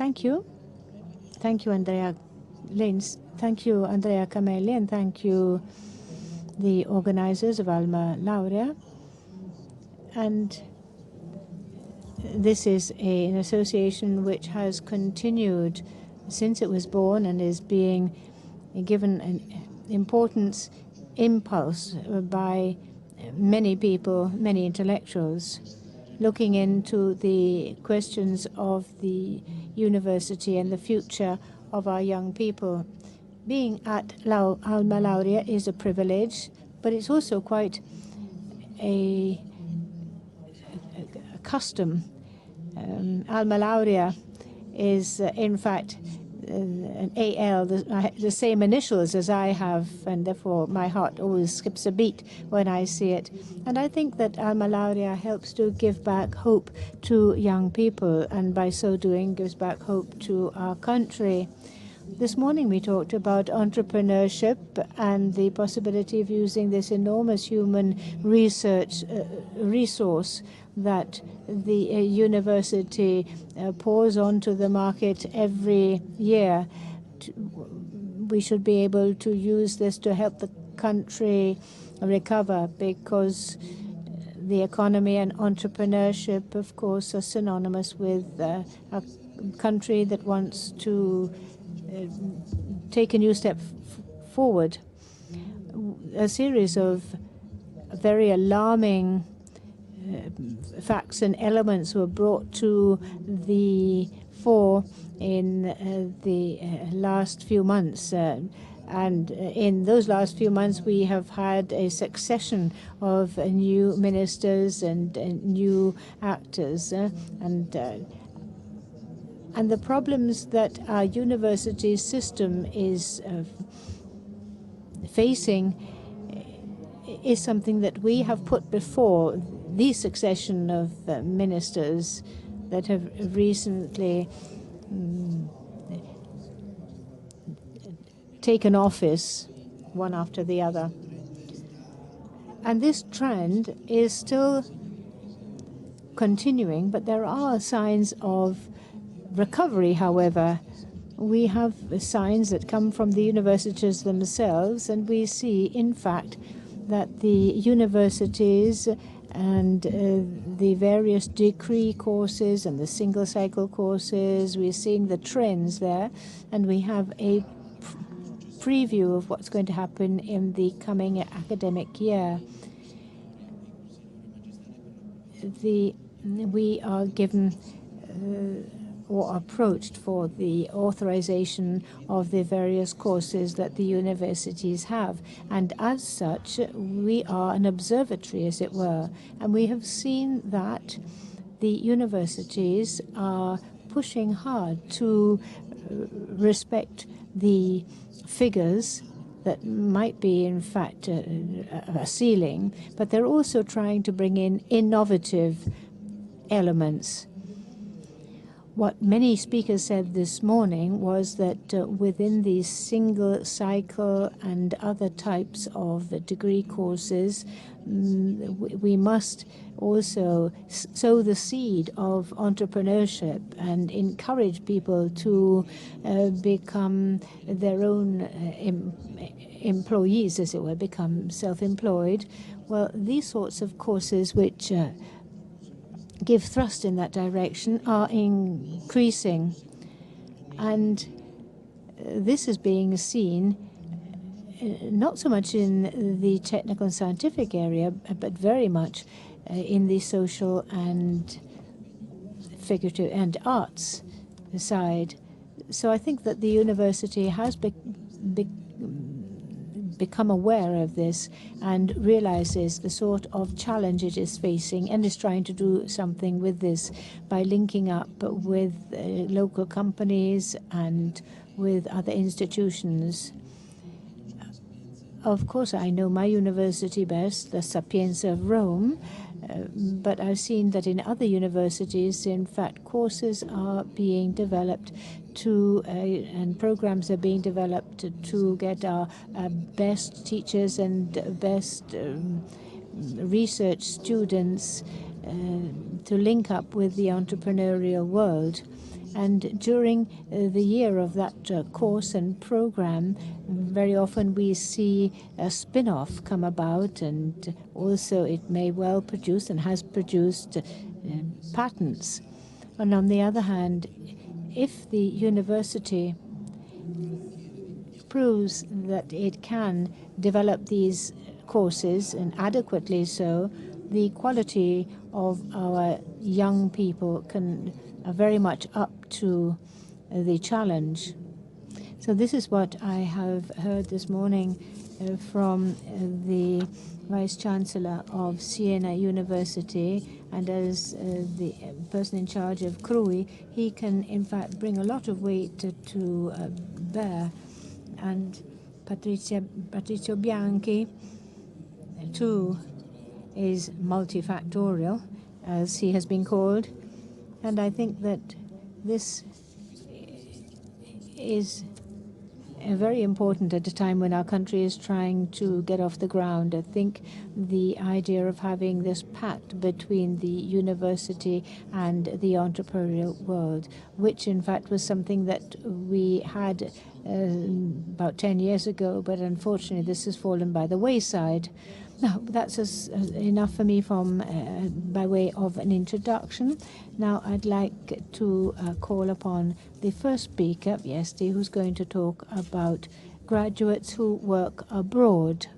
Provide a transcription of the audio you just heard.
Thank you. Thank you, Andrea Lenzi. Thank you, Andrea Camelli, and thank you, the organizers of AlmaLaurea. And this is an association which has continued since it was born and is being given an importance impulse by many people, many intellectuals, looking into the questions of the university and the future of our young people. Being at AlmaLaurea is a privilege, but it's also quite a custom. AlmaLaurea is, in fact, an AL, the same initials as I have, and therefore my heart always skips a beat when I see it. And I think that AlmaLaurea helps to give back hope to young people, and by so doing gives back hope to our country. This morning we talked about entrepreneurship and the possibility of using this enormous human research resource that the university pours onto the market every year. We should be able to use this to help the country recover, because the economy and entrepreneurship, of course, are synonymous with a country that wants to take a new step forward. A series of very alarming facts and elements were brought to the fore in the last few months. And in those last few months, we have had a succession of new ministers and new actors. And the problems that our university system is facing is something that we have put before the succession of ministers that have recently taken office, one after the other. And this trend is still continuing, but there are signs of recovery, however. We have signs that come from the universities themselves, and we see, in fact, that the universities and the various degree courses and the single-cycle courses, we're seeing the trends there, and we have a preview of what's going to happen in the coming academic year. We are given or approached for the authorization of the various courses that the universities have. And as such, we are an observatory, as it were. And we have seen that the universities are pushing hard to respect the figures that might be, in fact, a ceiling, but they're also trying to bring in innovative elements. What many speakers said this morning was that within these single cycle and other types of degree courses, we must also sow the seed of entrepreneurship and encourage people to become their own employees, as it were, become self-employed. Well, these sorts of courses which give thrust in that direction are increasing, and this is being seen not so much in the technical and scientific area, but very much in the social and figurative and arts side. So I think that the university has become aware of this and realizes the sort of challenge it is facing, and is trying to do something with this by linking up with local companies and with other institutions. Of course, I know my university best, the Sapienza of Rome, but I've seen that in other universities, in fact, courses are being developed and programs are being developed to get our best teachers and best research students to link up with the entrepreneurial world. And during the year of that course and program, very often we see a spin-off come about, and also it may well produce and has produced patents. And on the other hand, if the university proves that it can develop these courses, and adequately so, the quality of our young people can very much up to the challenge. So this is what I have heard this morning from the Vice Chancellor of Siena University, and as the person in charge of CRUI, he can in fact bring a lot of weight to bear. And Patrizio Bianchi, too, is multifactorial, as he has been called. And I think that this is very important at a time when our country is trying to get off the ground. I think the idea of having this pact between the university and the entrepreneurial world, which in fact was something that we had about 10 years ago, but unfortunately this has fallen by the wayside. Now, that's enough for me from by way of an introduction. Now, I'd like to call upon the first speaker, Viesti, who's going to talk about graduates who work abroad.